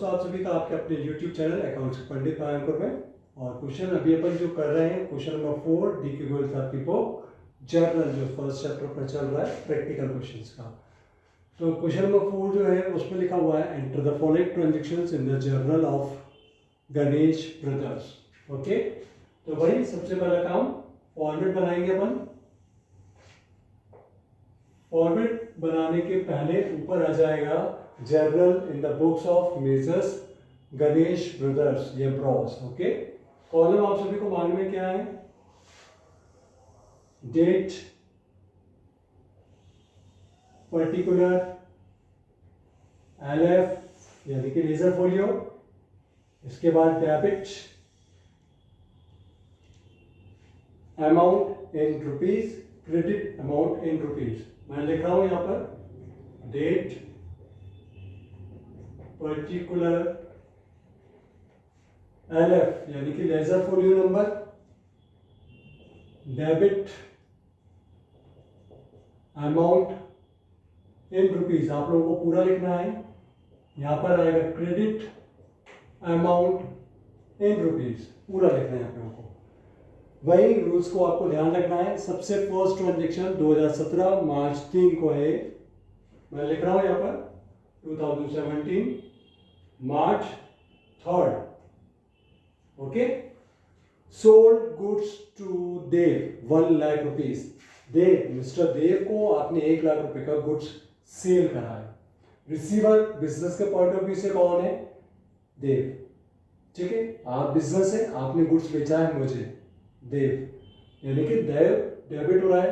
दोस्तों, आप सभी का आपके अपने YouTube चैनल अकाउंट्स पंडित पायंकुर में। और क्वेश्चन अभी अपन जो कर रहे हैं, क्वेश्चन नंबर 4 DQ गोयल साहब की बुक जर्नल, जो फर्स्ट चैप्टर पर चल रहा है प्रैक्टिकल क्वेश्चंस का। तो क्वेश्चन नंबर 4 जो है उसमें लिखा हुआ है, enter the following transactions in the journal of Ganesh brothers. Okay, तो भाई सबसे पहला काम फॉर्मेट बनाएंगे अपन। फॉर्मेट बनाने के पहले ऊपर आ जाएगा journal in the books of measures Ganesh brothers या ब्रॉस। ओके, कॉलम आप सभी को मालूम है क्या है, डेट, पर्टिकुलर, LF यानी कि लेजर फोलियो, इसके बाद debit, amount in rupees, credit amount in rupees. मैं लिख रहा हूं यहां पर डेट, पर्टिकुलर, LF यानी कि ledger folio number, debit, amount in rupees. आप लोगों को पूरा लिखना है। यहां पर आएगा क्रेडिट अमाउंट इन रुपीज, पूरा लिखना है आप लोगों को। वही रूल्स को आपको ध्यान रखना है। सबसे फर्स्ट ट्रांजेक्शन 2017 मार्च 3 को है। मैं लिख रहा हूं यहां पर 2017 March 3rd। Okay, sold goods to Dev 1 lakh rupees. Dev, mister Dev को आपने 1 लाख रुपए का गुड्स सेल करा है। रिसीवर बिजनेस के पॉइंट ऑफ व्यू से कौन है, देव। ठीक है, आप बिजनेस है, आपने गुड्स बेचा है मुझे, देव यानी कि देव डेबिट हो रहा है।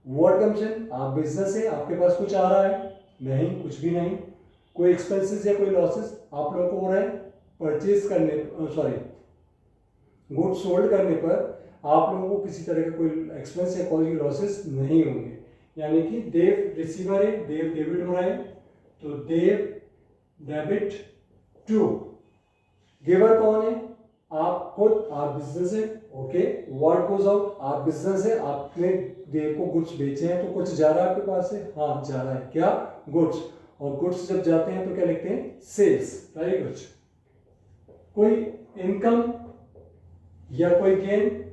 व्हाट कम्स इन, आप बिजनेस है, आपके पास कुछ आ रहा है, नहीं, कुछ भी नहीं। कोई एक्सपेंसेस या कोई लॉसेस आप लोगों को हो रहा है परचेज करने, सॉरी गुड्स सोल्ड करने पर आप लोगों को किसी तरह का कोई एक्सपेंस या कोई लॉसेस नहीं होंगे। यानी कि देव रिसीवर है, देव डेबिट हो रहा है, तो देव डेबिट टू। गिवर कौन है, आप खुद, आप बिजनेस है। ओके, व्हाट गोज आउट, आप बिजनेस है, आपने देव को गुड्स बेचे हैं तो कुछ जा रहा है आपके पास से, हाँ जा रहा है, क्या, गुड्स। और गुड्स जब जाते हैं तो क्या लिखते हैं, सेल्स। Very good. कोई इनकम या कोई गेन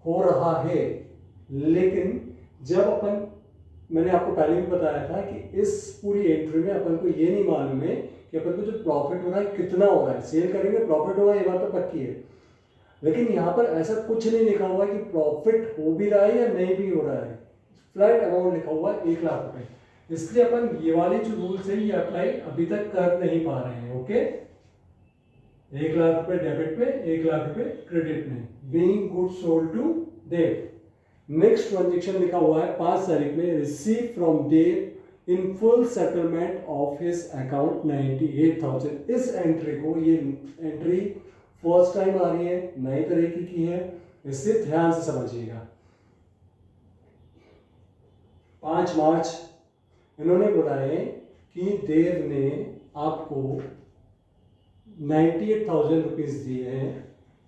हो रहा है, लेकिन जब अपन, मैंने आपको पहले भी बताया था कि इस पूरी एंट्री में अपन को ये नहीं मालूम है कि अपन को जो प्रॉफिट हो रहा है कितना हो रहा है। सेल करेंगे प्रॉफिट होगा, ये बात तो पक्की है, लेकिन यहाँ पर ऐसा कुछ नहीं लिखा हुआ कि प्रॉफिट हो भी रहा है या नहीं भी हो रहा है। फ्लैट अमाउंट लिखा हुआ है 1 लाख रुपए, इसलिए अपन ये वाले जो रूल्स है ये अप्लाई अभी तक कर नहीं पा रहे हैं। ओके, 1 लाख रुपए डेबिट पे, 1 लाख रुपए क्रेडिट में, being goods sold to Dev. Next transaction लिखा हुआ है 5 तारीख में, receive from Dev in full settlement of his account 98,000। इस एंट्री को, ये एंट्री फर्स्ट टाइम आ रही है, नई तरीके की है, इससे ध्यान से समझिएगा। 5 मार्च इन्होंने बोला है कि देव ने आपको 98,000 रुपीज दिए हैं।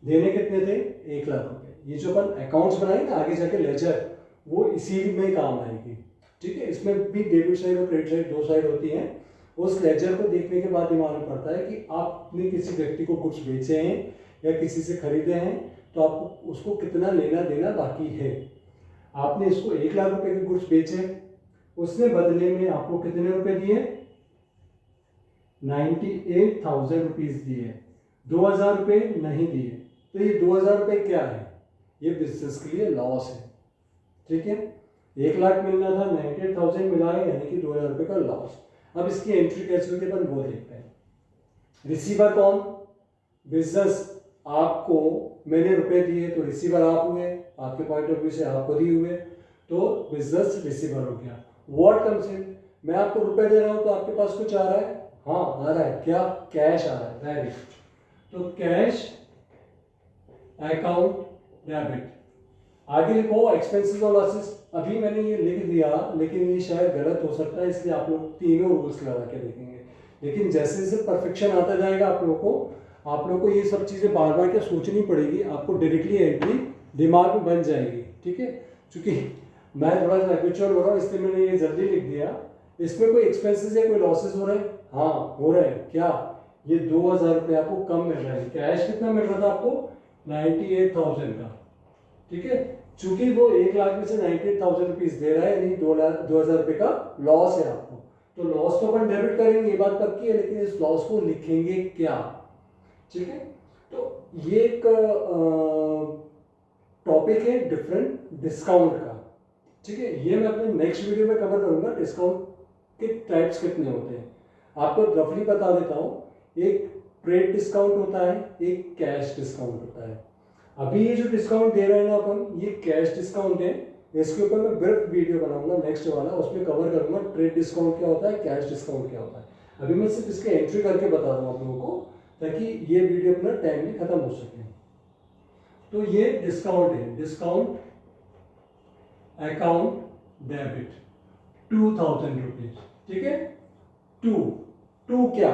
देने कितने थे, 1 लाख रुपए। ये जो अपन अकाउंट्स बनाएंगे आगे जाके लेजर, वो इसी में काम आएगी। ठीक है, इसमें भी डेबिट साइड और क्रेडिट साइड 2 साइड होती हैं। उस लेजर को देखने के बाद ये मालूम पड़ता है कि आपने किसी व्यक्ति को कुछ बेचे हैं या किसी से खरीदे हैं, तो आपको उसको कितना लेना देना बाकी है। आपने इसको 1 लाख रुपए के गुड्स बेचे, उसने बदले में आपको कितने रुपए दिए, 98,000 रुपीज दिए, 2,000 रुपए नहीं दिए। तो ये 2,000 रुपए क्या है, ये बिजनेस के लिए लॉस है। ठीक है, 1 लाख मिलना था, 98,000 मिला है, यानी कि 2,000 रुपए का लॉस। अब इसकी एंट्री कैसे होती है अपन वो देखते हैं। रिसीवर कौन, बिजनेस, आपको मैंने रुपए दिए तो रिसीवर आप हुए, आपके पॉइंट ऑफ व्यू से आप खुद ही हुए, तो बिजनेस रिसीवर हो गया। व्हाट कम्स इन, मैं आपको रुपए दे रहा हूं तो आपके पास कुछ आ रहा है, हाँ आ रहा है, क्या, कैश आ रहा है। वेरी गुड, तो कैश अकाउंट डेबिट। आगे लिखो एक्सपेंसेस और लॉसेस। अभी मैंने ये लिख दिया, लेकिन ये शायद गलत हो सकता है, इसलिए आप लोग तीनों रूल्स लगा के देखेंगे। लेकिन जैसे जैसे परफेक्शन आता जाएगा आप लोगों को ये सब चीज़ें बार बार क्या सोचनी पड़ेगी, आपको डायरेक्टली एंट्री दिमाग में बन जाएगी। ठीक है, क्योंकि मैं थोड़ा सा हैबिचुअल हो रहा हूँ, इसलिए मैंने ये जल्दी लिख दिया। इसमें कोई एक्सपेंसेस या कोई लॉसेस हो रहे हैं, हाँ हो रहे हैं, क्या, ये 2000 रुपये आपको कम मिल रहा है। कैश कितना मिल रहा था आपको? 98,000 का, ठीक है। चूंकि वो 1 लाख में से 98,000 रुपीज दे रहा है, यानी 2,000 रुपये का लॉस है आपको, तो लॉस तो अपन डेबिट करेंगे, ये बात पक्की है, लेकिन इस लॉस को लिखेंगे क्या, ठीक है। तो ये एक टॉपिक है डिफरेंट डिस्काउंट का, ठीक है। ये मैं अपने नेक्स्ट वीडियो में कवर करूंगा, डिस्काउंट के टाइप्स कितने होते हैं। आपको रफली बता देता हूँ, एक ट्रेड डिस्काउंट होता है, एक कैश डिस्काउंट होता है। अभी ये जो डिस्काउंट दे रहे हैं ना अपन, ये कैश डिस्काउंट है। इसके ऊपर मैं ब्रीफ वीडियो बनाऊंगा नेक्स्ट वाला, उसमें कवर करूंगा ट्रेड डिस्काउंट क्या होता है, कैश डिस्काउंट क्या होता है। अभी मैं सिर्फ इसके एंट्री करके बता दूं आप लोगों को, ताकि ये वीडियो अपना टाइम में खत्म हो सके। तो ये डिस्काउंट है, डिस्काउंट अकाउंट डेबिट 2,000 रुपीज, ठीक है। टू क्या,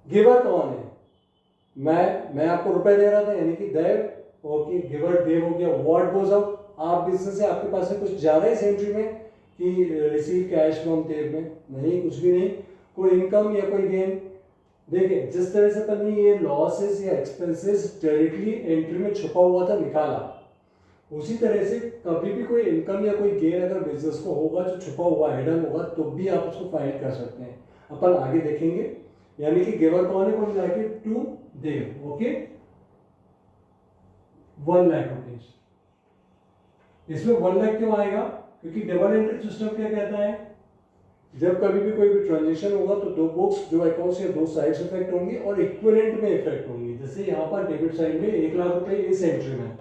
गिवर कौन है? मैं आपको रुपए दे रहा था, यानी कि देव, ओके, गिवर देव हो गया। व्हाट गोज आउट, आप बिजनेस से आपके पास से कुछ जा रहा है इस एंट्री में कि रिसीव कैश फ्रॉम देव में? नहीं, कुछ भी नहीं। कोई इनकम या कोई गेन? देखिए, जिस तरह से अपन ने ये लॉसेस या एक्सपेंसेस डायरेक्टली एंट्री में छुपा हुआ था निकाला, उसी तरह से कभी भी कोई इनकम या कोई गेन अगर बिजनेस को होगा जो छुपा हुआ हिडन होगा, तो भी आप उसको फाइल कर सकते हैं। अपन आगे देखेंगे। यानी कि गिवर कौन है, कौन जाके to Dev, okay. 1 lakh rupees, इसमें 1 लाख क्यों आएगा? क्योंकि डबल एंट्री सिस्टम क्या कहता है, जब कभी भी कोई भी ट्रांजेक्शन होगा तो दो बुक्स, जो अकाउंट्स के दो साइड्स इफेक्ट होंगी और इक्विवेलेंट में इफेक्ट होंगी। जैसे यहाँ पर डेबिट साइड में 1 लाख रुपए इस एंट्री में,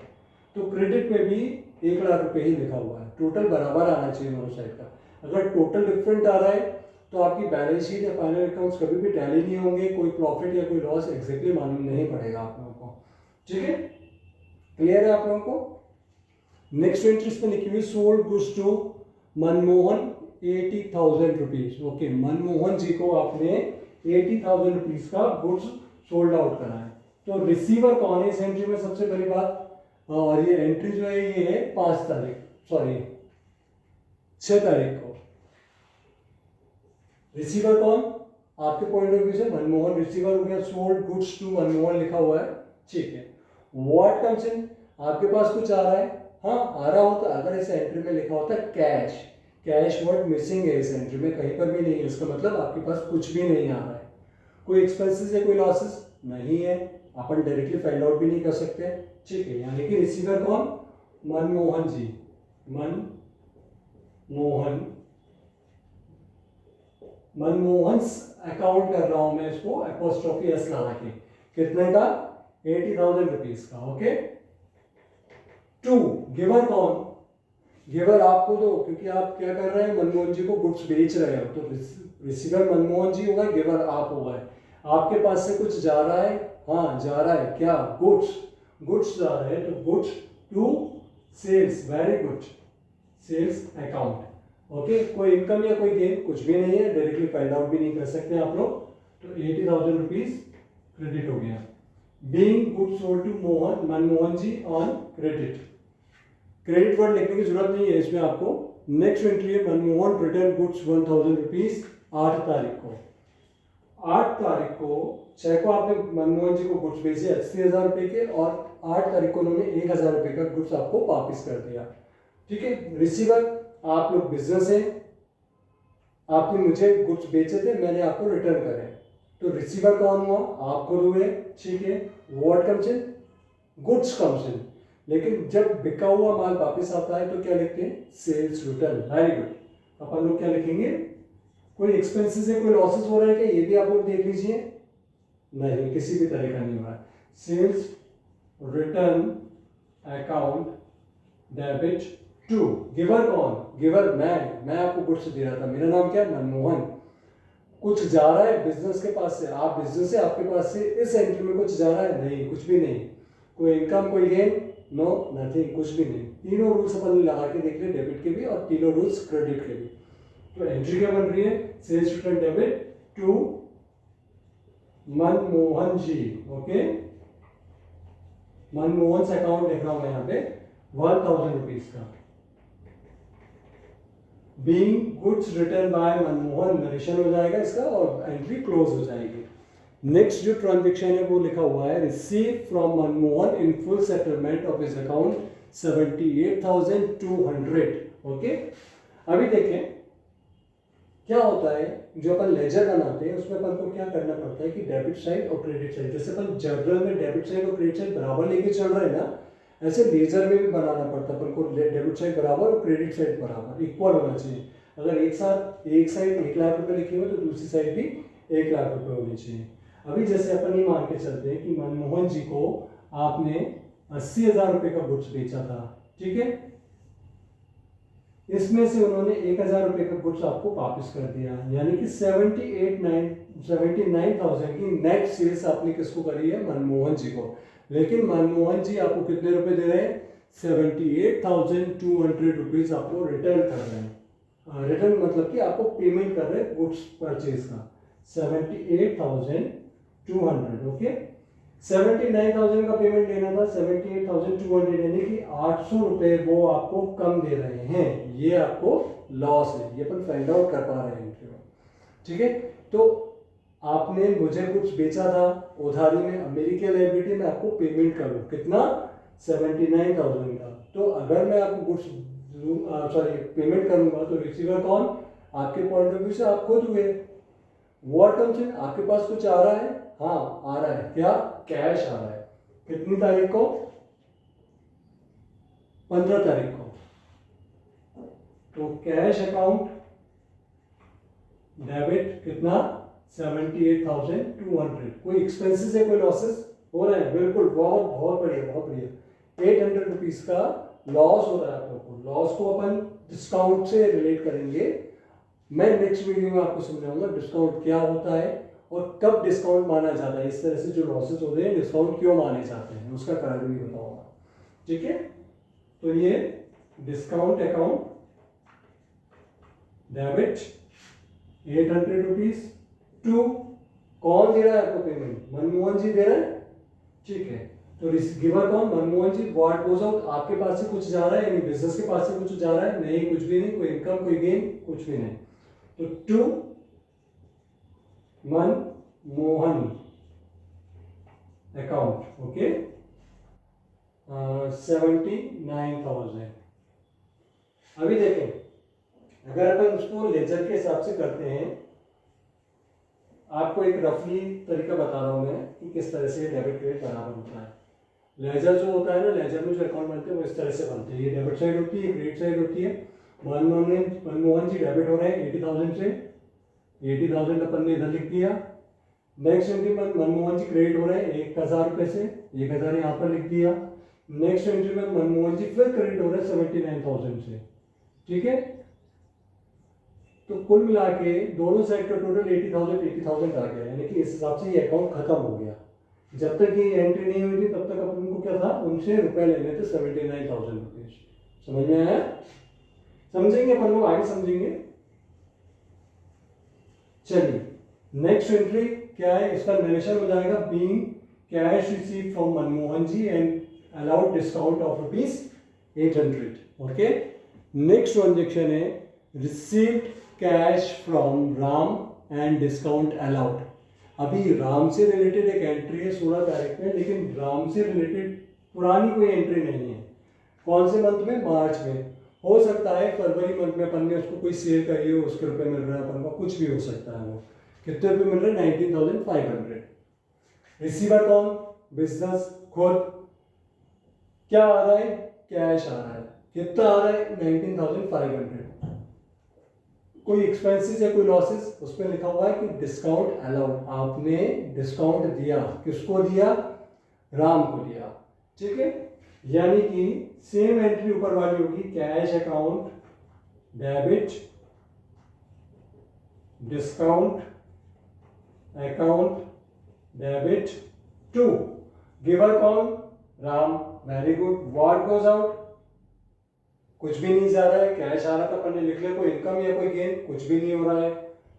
तो क्रेडिट पे भी 1 लाख रुपए ही लिखा हुआ है। टोटल बराबर आना चाहिए दोनों साइड का। अगर टोटल डिफरेंट आ रहा है तो आपकी बैलेंस शीट या फाइनल अकाउंट्स कभी भी टैली नहीं होंगे, कोई प्रॉफिट या कोई लॉस एग्जैक्टली मालूम नहीं पड़ेगा आप लोगों को, ठीक है। क्लियर है आप लोगों को? नेक्स्ट एंट्री पे लिखी हुई sold goods to Manmohan 80,000 rupees, okay. Manmohan ji को आपने 80,000 रुपीज का गुड्स सोल्ड आउट करा है। तो रिसीवर कौन है इस एंट्री में? सबसे पहली बात, और ये एंट्री जो है ये है 5 तारीख, सॉरी 6 तारीख को। रिसीवर कौन? आपके पॉइंट ऑफ व्यू से मनमोहन रिसीवर हो गया। सोल्ड गुड्स टू मनमोहन लिखा हुआ है, ठीक है। व्हाट कम्स इन, आपके पास कुछ आ रहा है, हाँ आ रहा हो, तो अगर इस एंट्री में लिखा होता है कैश, कैश वर्ड मिसिंग है इस एंट्री में, कहीं पर भी नहीं है, इसका मतलब आपके पास कुछ भी नहीं आ रहा है। कोई एक्सपेंसेस या कोई लॉसेस नहीं है, अपन डायरेक्टली फाइंड आउट भी नहीं कर सकते, ठीक है। यानी कि रिसीवर कौन? मनमोहन जी, मनमोहन अकाउंट कर रहा हूं मैं इसको एपोस्ट्रोफी एस लगा के। कितने का? 80,000 रुपीज का, ओके। टू गिवर कौन? गिवर आपको दो, क्योंकि आप क्या कर रहे हैं, मनमोहन जी को गुड्स बेच रहे हो, तो रिसीवर मनमोहन जी होगा, गिवर आप होगा। आपके पास से कुछ जा रहा है, हाँ जा रहा है, क्या? गुड्स जा रहे हैं, तो goods to sales, very good, sales account, okay. कोई इनकम या कोई गेन कुछ भी नहीं है, डायरेक्टली फाइंड आउट भी नहीं कर सकते आप लोग, तो 80,000 रुपीज क्रेडिट हो गया। Being goods sold to Manmohan ji on credit, credit word लिखने की जरूरत नहीं है इसमें आपको। नेक्स्ट एंट्री है मनमोहन रिटर्न गुड्स 1,000 रुपीज 8 तारीख को। 8 तारीख को 6 को आपने मनमोहन जी को गुड्स भेजे 80,000 रुपए के, और 8 तारीख को उन्होंने 1,000 रुपए का गुड्स आपको वापिस कर दिया, ठीक है। रिसीवर, आप लोग बिजनेस है, आपने मुझे गुड्स बेचे थे, मैंने आपको रिटर्न करे, तो रिसीवर कौन हुआ? आप खुद हुए, ठीक है। What comes in? Goods comes in. लेकिन जब बिका हुआ माल वापस आता है तो क्या लिखते हैं? Sales return, very good. अपन लोग क्या लिखेंगे? कोई एक्सपेंसेस है, कोई लॉसेस हो रहा है क्या, ये भी आप लोग देख लीजिए। नहीं, किसी भी तरह का नहीं हो रहा है। Sales return account debit to giver कौन? गिवर मैं आपको गुड्स दे रहा था, मेरा नाम क्या है? मनमोहन। कुछ जा रहा है बिजनेस के पास से, आप बिजनेस से, आपके पास से इस एंट्री में कुछ जा रहा है? नहीं, कुछ भी नहीं। कोई इनकम, कोई गेन? नो, नथिंग, कुछ भी नहीं। तीनों रूल्स अपन लगा के देख रहे हैं, डेबिट के भी और तीनों रूल्स क्रेडिट के भी। तो एंट्री क्या बन रही है? Sales return debit to Manmohan ji, okay. Manmohan से अकाउंट लिख रहा हूं मैं यहाँ पे 1,000 रुपीज का। Being goods return by Manmohan narration हो जाएगा इसका, और एंट्री क्लोज हो जाएगी। नेक्स्ट जो ट्रांजेक्शन है वो लिखा हुआ है receive from Manmohan in full settlement of his account 78,200। Okay, अभी देखें क्या होता है। जो अपन लेजर बनाते हैं उसमें अपन को क्या करना पड़ता है कि डेबिट साइड और क्रेडिट साइड, जैसे अपन जर्नल में डेबिट साइड और क्रेडिट साइड बराबर लेके चल रहे हैं ना, ऐसे लेजर में भी बनाना पड़ता है अपन को। डेबिट साइड बराबर और क्रेडिट साइड बराबर इक्वल होना चाहिए। अगर एक साथ एक साइड 1 लाख रुपए लिखे हुए तो दूसरी साइड भी 1 लाख रुपए होनी चाहिए। अभी जैसे अपन ये मान के चलते हैं कि मनमोहन जी को आपने 80,000 रुपए का गुड्स बेचा था, ठीक है। इसमें से उन्होंने 1,000 रुपए का गुड्स आपको वापस कर दिया, यानी कि 79,000 की नेट सेल्स आपने किसको करी है? मनमोहन जी को। लेकिन मनमोहन जी आपको कितने रुपए दे रहे हैं? 78,200 रुपीज आपको रिटर्न कर रहे हैं। रिटर्न मतलब कि आपको पेमेंट कर रहे हैं गुड्स परचेज का 78,200। ओके, 79,000 का पेमेंट लेना था, 78,200 यानी कि 800 रुपए वो आपको कम दे रहे हैं। ये आपको लॉस है, ये अपन फाइंड आउट कर पा रहे हैं, ठीक है। तो आपने मुझे कुछ बेचा था उधारी में, मेरी क्या लायबिलिटी, मैं आपको पेमेंट करूं कितना? 79,000 का। तो अगर मैं आपको गुड्स पेमेंट करूंगा तो रिसीवर कौन? आपके पॉइंट ऑफ व्यू से आप खुद हुए। व्हाट कम्स इन, आपके पास कुछ आ रहा है? हाँ आ रहा है। क्या? कैश आ रहा है। कितनी तारीख को? 15 तारीख को। तो कैश अकाउंट डेबिट कितना? 78,200। कोई एक्सपेंसेस है, कोई लॉसेस हो रहे हैं? बिल्कुल, बहुत बहुत बढ़िया, बहुत बढ़िया। 800 रुपीज का लॉस हो रहा है आप लोग को। लॉस को अपन डिस्काउंट से रिलेट करेंगे। मैं नेक्स्ट वीडियो में आपको समझाऊंगा डिस्काउंट क्या होता है और कब डिस्काउंट माना जाता है। इस तरह से जो लॉसेस होते हैं डिस्काउंट क्यों माने जाते हैं उसका कारण भी बताऊंगा, ठीक है। तो ये discount account debit 800 rupees to, कौन दे रहा है आपको पेमेंट? मनमोहन जी दे रहे हैं, ठीक है। तो गिवर कौन? मनमोहन जी। व्हाट गोज आउट, आपके पास से कुछ जा रहा है, यानी बिजनेस के पास से कुछ जा रहा है? नहीं, कुछ भी नहीं। कोई इनकम, कोई गेन, कुछ भी नहीं। तो टू मनमोहन अकाउंट, ओके, 79,000। अभी देखें, अगर अपन उसको लेजर के हिसाब से करते हैं, आपको एक रफली तरीका बता रहा हूं मैं कि किस तरह से डेबिट क्रेडिट बराबर होता है। लेजर जो होता है ना, लेजर में जो अकाउंट बनते हैं वो इस तरह से बनते हैं। ये डेबिट साइड होती है, क्रेडिट साइड होती है। मनमोहन जी डेबिट हो रहे हैं 80,000 से, 80,000 अपन ने इधर लिख दिया। नेक्स्ट एंट्री में मनमोहन जी क्रेडिट हो रहे हैं 1,000 रुपए से, 1,000 यहाँ पर लिख दिया। नेक्स्ट एंट्री में मनमोहन जी फिर क्रेडिट हो रहे हैं 79,000 से, ठीक है। तो कुल मिला के दोनों साइड का टोटल 80,000 आ गया, यानी कि इस हिसाब से ये अकाउंट खत्म हो गया। जब तक ये एंट्री नहीं हुई थी तब तक अपन को क्या था? उनसे रुपए लेने थे 79,000 रुपीज। समझ में आया? समझेंगे अपन लोग, आगे समझेंगे। चलिए नेक्स्ट एंट्री क्या है, इसका नरेशन हो जाएगा being cash receive from Manmohan ji and allowed discount of ₹800। Okay, next transaction है received cash from Ram and discount allowed. अभी राम से रिलेटेड एक एंट्री है 16 तारीख में, लेकिन राम से रिलेटेड पुरानी कोई एंट्री नहीं है। कौन से मंथ में? मार्च में। हो सकता है फरवरी मंथ में अपन ने उसको कोई सेल करी हो, उसके रुपए मिल रहा है अपन को, कुछ भी हो सकता है। वो कितने रुपए मिल रहे हैं? 19,500। रिसीवर कौन? बिजनेस खुद। क्या आ रहा है? कैश आ रहा है। कितना आ रहा है? 19,500। कोई एक्सपेंसेस या कोई लॉसेस? उस पर लिखा हुआ है कि डिस्काउंट अलाउड। आपने डिस्काउंट दिया, किसको दिया? राम को दिया, ठीक है। यानी कि सेम एंट्री ऊपर वाली होगी, cash account debit discount account debit to, giver कौन? Ram. Very good. What goes out? कुछ भी नहीं जा रहा है, कैश आ रहा था अपन ने लिख लिया, कोई इनकम या कोई गेन, कुछ भी नहीं हो रहा है।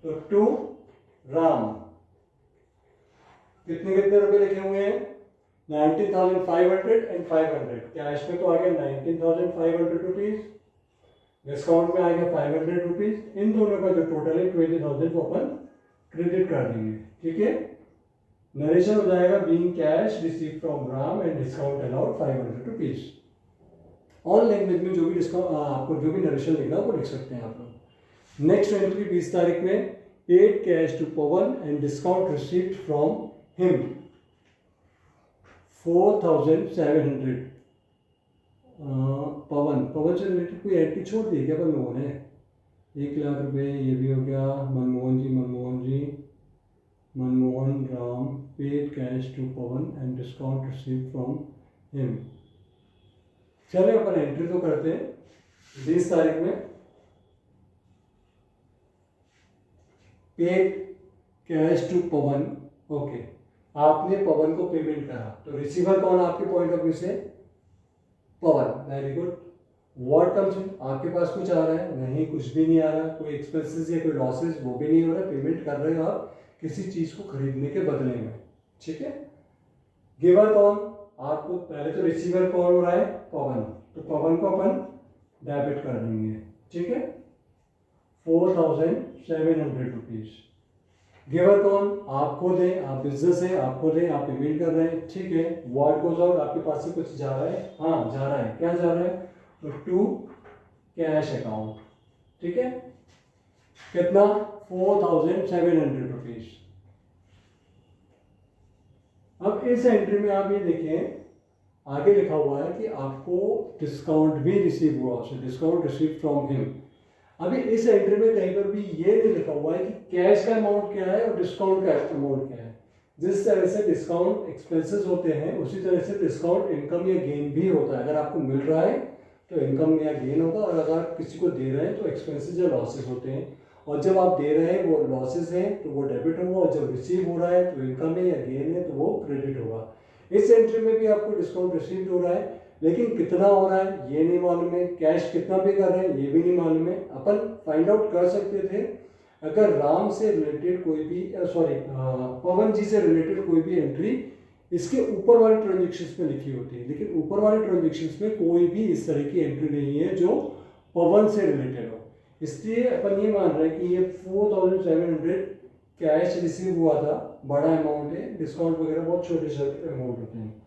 तो टू राम कितने कितने रुपए लिखे हुए हैं? 19,500 एंड 500। कैश में तो आ गया 19,500 रुपीज, डिस्काउंट में आ गया 500 रुपीज। इन दोनों का जो टोटल है 20,000 को अपन क्रेडिट कर देंगे, ठीक है। नरेशन हो जाएगा being cash receive from Ram and discount allowed 500 rupees. On language में जो भी डिस्काउंट आपको जो भी नरेशन लिखना है वो लिख सकते हैं आप लोग। नेक्स्ट एंट्री 20 तारीख में paid cash to Pawan and discount received from him 4700। Pawan से रिलेटेड कोई एंट्री छोड़ दी क्या अपन लोगों ने? 1 लाख रुपए ये भी हो गया। Manmohan Ram paid cash to Pawan and discount receive from him. चले अपन एंट्री तो करते हैं। 20 तारीख में paid cash to Pawan, okay, आपने पवन को पेमेंट करा, तो रिसीवर कौन आपके पॉइंट ऑफ व्यू से? Pavan, very good. What comes in, आपके पास कुछ आ रहा है? नहीं, कुछ भी नहीं आ रहा। कोई एक्सपेंसेस या कोई लॉसेस वो भी नहीं हो रहा। पेमेंट कर रहे हो आप किसी चीज को खरीदने के बदले में, ठीक है। गिवर कौन? आपको पहले तो रिसीवर कौन हो रहा है? पवन, तो पवन को अपन डेबिट कर देंगे, ठीक है, 4700 रुपीज। गिवर कौन? आपको दे, आप बिजनेस है, आपको दे, आप पेमेंट कर रहे हैं, ठीक है। व्हाट गोज आउट, आपके पास से कुछ जा रहा है? हाँ जा रहा है। क्या जा रहा है? टू कैश अकाउंट, ठीक है। कितना? 4700 रुपीज। अब इस एंट्री में आप ये देखें, आगे लिखा हुआ है कि आपको डिस्काउंट भी रिसीव हुआ उससे, डिस्काउंट रिसीव फ्रॉम हिम। अभी इस एंट्री में कहीं पर भी ये नहीं लिखा हुआ है कि कैश का अमाउंट क्या है और डिस्काउंट का अमाउंट क्या है। जिस तरह से डिस्काउंट एक्सपेंसेस होते हैं उसी तरह से डिस्काउंट इनकम या गेन भी होता है। अगर आपको मिल रहा है तो इनकम या गेन होगा, और अगर आप किसी को दे रहे हैं तो एक्सपेंसेस या लॉसेस होते हैं। और जब आप दे रहे हैं वो लॉसेस हैं तो वो डेबिट होगा, और जब रिसीव हो रहा है तो इनकम है या गेन है तो वो क्रेडिट होगा। इस एंट्री में भी आपको डिस्काउंट रिसीव हो रहा है, लेकिन कितना हो रहा है ये नहीं मालूम है। कैश कितना पे कर रहे हैं ये भी नहीं मालूम है। अपन फाइंड आउट कर सकते थे अगर राम से रिलेटेड कोई भी पवन जी से रिलेटेड कोई भी एंट्री इसके ऊपर वाले ट्रांजेक्शन्स में लिखी होती है, लेकिन ऊपर वाले ट्रांजेक्शन्स में कोई भी इस तरह की एंट्री नहीं है जो पवन से रिलेटेड हो। इसलिए अपन ये मान रहे हैं कि ये 4700 कैश रिसीव हुआ था, बड़ा अमाउंट है, डिस्काउंट वगैरह बहुत छोटे छोटे अमाउंट होते हैं।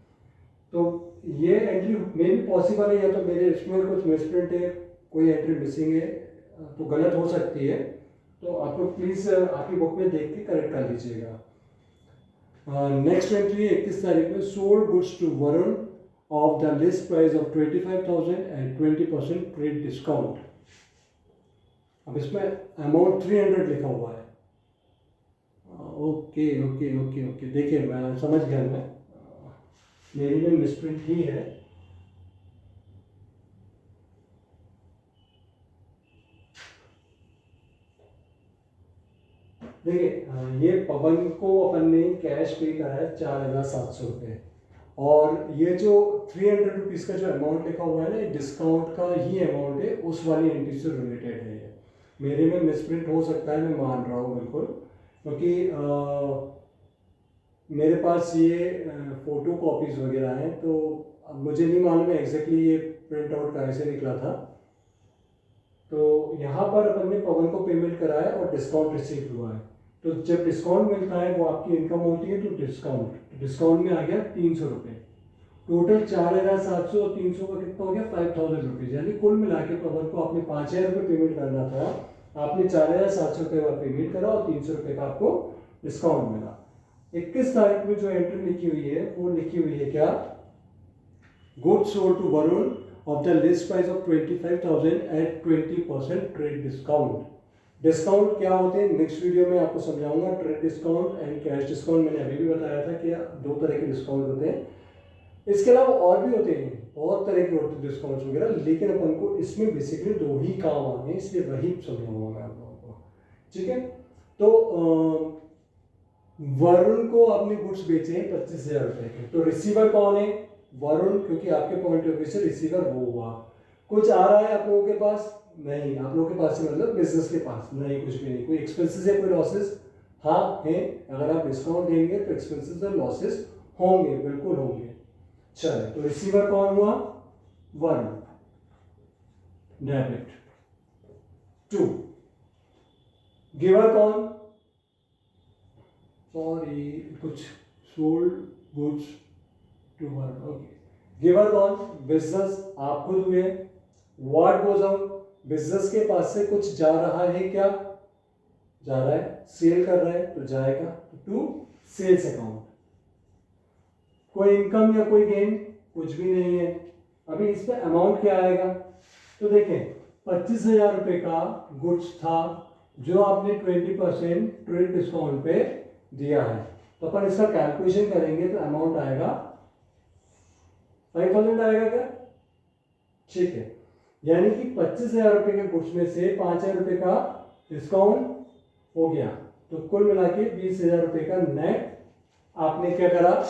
तो ये एंट्री मे भी पॉसिबल है, या तो मेरे इसमें कुछ मिसप्रिंट है, कोई एंट्री मिसिंग है तो गलत हो सकती है। तो आप लोग प्लीज़ आपकी बुक में देख के करेक्ट कर लीजिएगा। नेक्स्ट एंट्री 21 तारीख में sold goods to Varun of the list price of 25,000 and 20% trade discount. अब इसमें अमाउंट 300 लिखा हुआ है। ओके ओके ओके ओके, देखिए मैं समझ गया, मैं मेरी में मिसप्रिंट ही है। देखिए ये पवन को अपन ने कैश पे करा है 4700 रुपये, और ये जो 300 रुपीज़ का जो अमाउंट लिखा हुआ है ना, डिस्काउंट का ही अमाउंट है, उस वाली एंट्री से रिलेटेड है। ये मेरे में मिसप्रिंट हो सकता है, मैं मान रहा हूँ बिल्कुल, क्योंकि मेरे पास ये फ़ोटो कॉपीज़ वगैरह हैं, तो मुझे नहीं मालूम है एग्जैक्टली ये प्रिंट आउट कैसे निकला था। तो यहाँ पर अपन ने पवन को पेमेंट कराया और डिस्काउंट रिसीव हुआ है। तो जब डिस्काउंट मिलता है वो आपकी इनकम होती है, तो डिस्काउंट में आ गया 300 रुपये। टोटल 4700 और 300 का कितना हो गया? 5000 रुपीज़। यानी कुल मिला के पवन को आपने 5000 रुपये पेमेंट करना था, आपने 4700 रुपये का पेमेंट करा और 300 रुपये का आपको डिस्काउंट मिला। 21 तारीख में जो एंट्री लिखी हुई है वो लिखी हुई है क्या? Goods sold to Varun of the list price of 25,000 at 20% trade discount. Discount क्या होते हैं नेक्स्ट वीडियो में आपको समझाऊंगा। Trade discount and cash discount मैंने अभी भी बताया था कि 2 तरह के डिस्काउंट होते हैं। इसके अलावा और भी होते हैं, बहुत तरह के होते हैं डिस्काउंट्स वगैरह, लेकिन अपन को इसमें बेसिकली 2 ही काम आते हैं, इसलिए वही समझाऊंगा मैं आप लोगों को, ठीक है। तो वरुण को आपने गुड्स बेचे हैं 25,000 रुपये के, तो रिसीवर कौन है? वरुण, क्योंकि आपके पॉइंट ऑफ व्यू से रिसीवर वो हुआ। कुछ आ रहा है आप लोगों के पास? नहीं, आप लोगों के पास से मतलब बिजनेस के पास नहीं, कुछ भी नहीं। कोई एक्सपेंसेस है, कोई लॉसेस? हाँ है। अगर आप डिस्काउंट देंगे तो एक्सपेंसेस और लॉसेस होंगे, बिल्कुल होंगे। चलिए, तो रिसीवर कौन हुआ? वरुण, डेबिट। 2 गिवर कौन? सॉरी कुछ sold goods to Varun, okay. Giver कौन? बिजनेस, आप खुद हुए। व्हाट गोज आउट, बिजनेस के पास से कुछ जा रहा है, क्या जा रहा है? सेल कर रहा है तो जाएगा टू सेल्स अकाउंट। कोई इनकम या कोई गेन? कुछ भी नहीं है। अभी इस पे अमाउंट क्या आएगा? तो देखें 25,000 रुपए का गुड्स था जो आपने 20% ट्रेड डिस्काउंट पे दिया है, तो अपन इसका कैलकुलेशन करेंगे तो अमाउंट आएगा 5,000 आएगा क्या? ठीक है, यानी कि 25,000 रुपए के गुड्स में से 5,000 रुपए का डिस्काउंट हो गया, तो कुल मिला के 20,000 रुपए का नेट आपने क्या करा?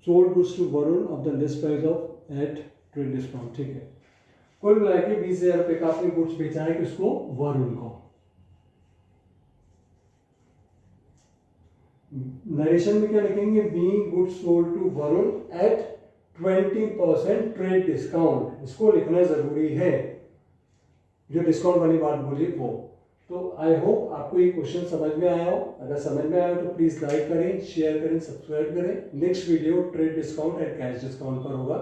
Sold goods to Varun of the list price of at trade discount, ठीक है। कुल मिला के 20,000 रुपए का आपने गुड्स बेचा है किसको? वरुण को। नरेशन में क्या लिखेंगे? Being goods sold to Varun at 20% trade discount, इसको लिखना जरूरी है, जो डिस्काउंट वाली बात बोली वो। तो आई होप आपको ये क्वेश्चन समझ में आया हो। अगर समझ में आया हो तो प्लीज लाइक करें, शेयर करें, सब्सक्राइब करें। Next video trade discount and cash discount पर होगा।